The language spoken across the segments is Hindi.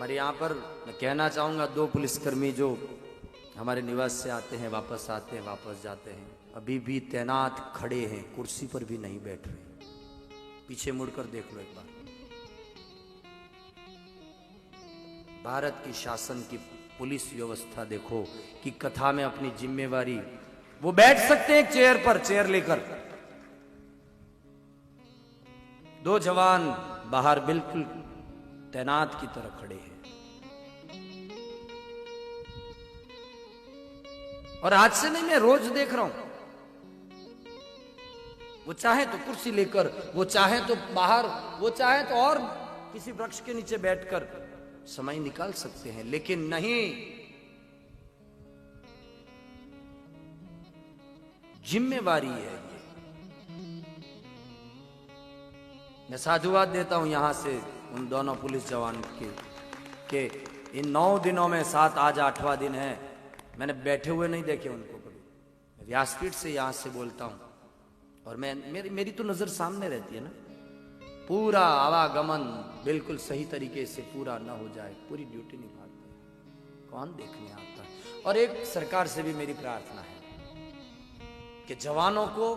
हमारे यहाँ पर मैं कहना चाहूँगा, 2 पुलिसकर्मी जो हमारे निवास से आते हैं, वापस आते हैं, वापस जाते हैं, अभी भी तैनात खड़े हैं, कुर्सी पर भी नहीं बैठ रहे। पीछे मुड़कर देख लो एक बार। भारत की शासन की पुलिस व्यवस्था देखो कि कथा में अपनी जिम्मेवारी, वो बैठ सकते हैं चेयर पर, चेयर लेकर। 2 जवान बाहर बिल्कुल तैनात की तरह खड़े हैं। और आज से नहीं, मैं रोज देख रहा हूं। वो चाहे तो कुर्सी लेकर, वो चाहे तो बाहर, वो चाहे तो और किसी वृक्ष के नीचे बैठकर समय निकाल सकते हैं, लेकिन नहीं, जिम्मेवारी है ये। मैं साधुवाद देता हूं यहां से उन दोनों पुलिस जवान के इन 9 दिनों में 7, आज 8वां दिन है, मैंने बैठे हुए नहीं देखे उनको कभी। व्यासपीठ से यहां से बोलता हूं, और मेरी तो नजर सामने रहती है ना। पूरा आवागमन बिल्कुल सही तरीके से पूरा ना हो जाए, पूरी ड्यूटी निभाते, कौन देखने आता है। और एक सरकार से भी मेरी प्रार्थना है कि जवानों को,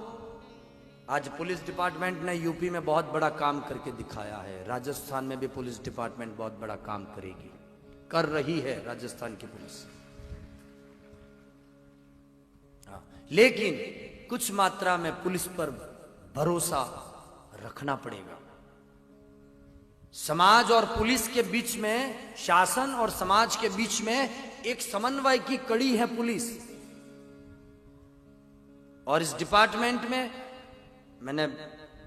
आज पुलिस डिपार्टमेंट ने यूपी में बहुत बड़ा काम करके दिखाया है, राजस्थान में भी पुलिस डिपार्टमेंट बहुत बड़ा काम करेगी, कर रही है राजस्थान की पुलिस। लेकिन कुछ मात्रा में पुलिस पर भरोसा रखना पड़ेगा। समाज और पुलिस के बीच में, शासन और समाज के बीच में एक समन्वय की कड़ी है पुलिस। और इस डिपार्टमेंट में मैंने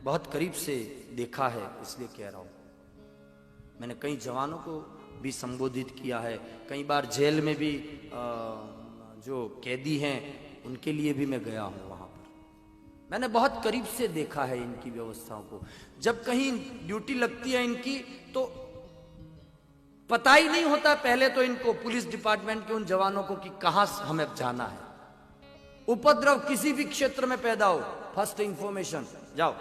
बहुत करीब से देखा है, इसलिए कह रहा हूं। मैंने कई जवानों को भी संबोधित किया है, कई बार जेल में भी जो कैदी हैं उनके लिए भी मैं गया हूं। वहां पर मैंने बहुत करीब से देखा है इनकी व्यवस्थाओं को। जब कहीं ड्यूटी लगती है इनकी, तो पता ही नहीं होता पहले तो इनको, पुलिस डिपार्टमेंट के उन जवानों को, कि कहां हमें जाना है। उपद्रव किसी भी क्षेत्र में पैदा हो, फर्स्ट इंफॉर्मेशन जाओ।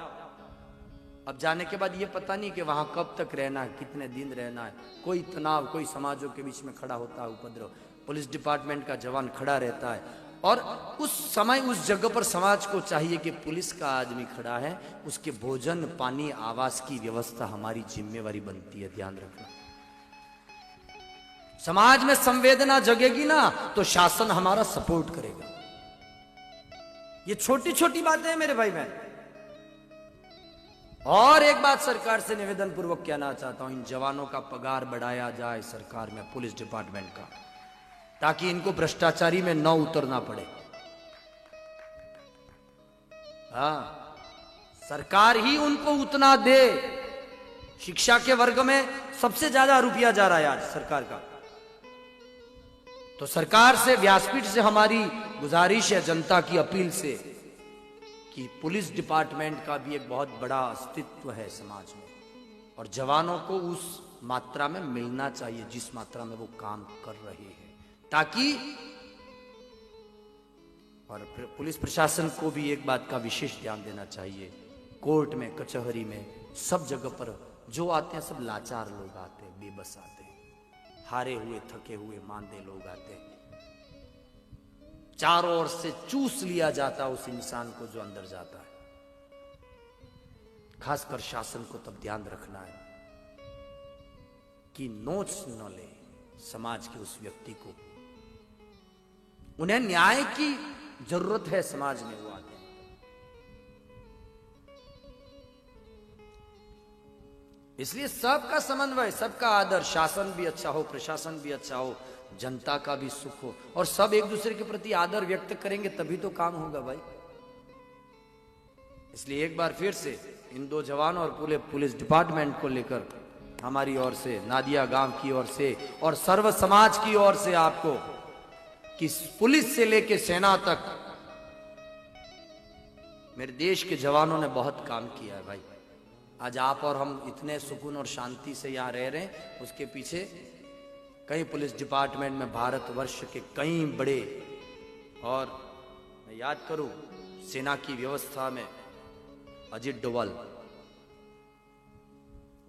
अब जाने के बाद ये पता नहीं कि वहां कब तक रहना है, कितने दिन रहना है। कोई तनाव, कोई समाजों के बीच में खड़ा होता है उपद्रव, पुलिस डिपार्टमेंट का जवान खड़ा रहता है। और उस समय उस जगह पर समाज को चाहिए कि पुलिस का आदमी खड़ा है, उसके भोजन, पानी, आवास की व्यवस्था हमारी जिम्मेवारी बनती है, ध्यान रखना। समाज में संवेदना जगेगी ना, तो शासन हमारा सपोर्ट करेगा। ये छोटी छोटी बातें हैं मेरे भाई बहन। और एक बात सरकार से निवेदन पूर्वक कहना चाहता हूं, इन जवानों का पगार बढ़ाया जाए सरकार में, पुलिस डिपार्टमेंट का, ताकि इनको भ्रष्टाचारी में न उतरना पड़े। हाँ, सरकार ही उनको उतना दे। शिक्षा के वर्ग में सबसे ज्यादा रुपया जा रहा है आज सरकार का। तो सरकार से, व्यासपीठ से हमारी गुजारिश है, जनता की अपील से, कि पुलिस डिपार्टमेंट का भी एक बहुत बड़ा अस्तित्व है समाज में, और जवानों को उस मात्रा में मिलना चाहिए जिस मात्रा में वो काम कर रहे हैं, ताकि, और पुलिस प्रशासन को भी एक बात का विशेष ध्यान देना चाहिए। कोर्ट में, कचहरी में, सब जगह पर जो आते हैं सब लाचार लोग आते हैं, बेबस आते हैं, हारे हुए, थके हुए, मांदे लोग आते हैं। चारों ओर से चूस लिया जाता है उस इंसान को जो अंदर जाता है। खासकर शासन को तब ध्यान रखना है कि नोच न ले समाज के उस व्यक्ति को। उन्हें न्याय की जरूरत है समाज में, वो आते हैं। इसलिए सबका समन्वय, सबका आदर, शासन भी अच्छा हो, प्रशासन भी अच्छा हो, जनता का भी सुख हो, और सब एक दूसरे के प्रति आदर व्यक्त करेंगे, तभी तो काम होगा भाई। इसलिए एक बार फिर से इन 2 जवानों और पूरे पुलिस डिपार्टमेंट को लेकर हमारी ओर से, नादिया गांव की ओर से और सर्व समाज की ओर से आपको, कि पुलिस से लेकर सेना तक मेरे देश के जवानों ने बहुत काम किया है भाई। आज आप और हम इतने सुकून और शांति से यहां रह रहे हैं, उसके पीछे कई पुलिस डिपार्टमेंट में भारतवर्ष के कई बड़े, और मैं याद करूं सेना की व्यवस्था में अजीत डोभाल,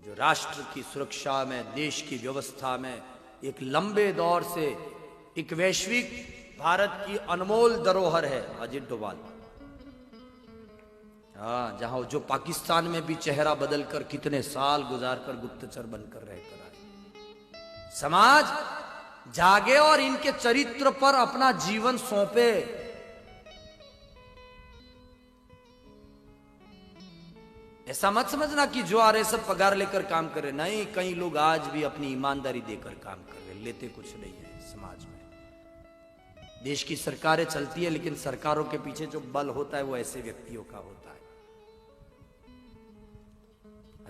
जो राष्ट्र की सुरक्षा में, देश की व्यवस्था में एक लंबे दौर से एक वैश्विक भारत की अनमोल धरोहर है अजित डोभाल। हाँ, जहां जो पाकिस्तान में भी चेहरा बदलकर कितने साल गुजारकर गुप्तचर बनकर रहकर आए। समाज जागे और इनके चरित्र पर अपना जीवन सौंपे। ऐसा मत समझना कि जो आ रहे सब पगार लेकर काम कर रहे, नहीं, कई लोग आज भी अपनी ईमानदारी देकर काम कर रहे, लेते कुछ नहीं है समाज में। देश की सरकारें चलती है, लेकिन सरकारों के पीछे जो बल होता है वो ऐसे व्यक्तियों का होता है।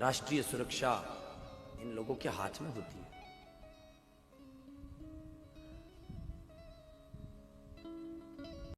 राष्ट्रीय सुरक्षा इन लोगों के हाथ में होती है।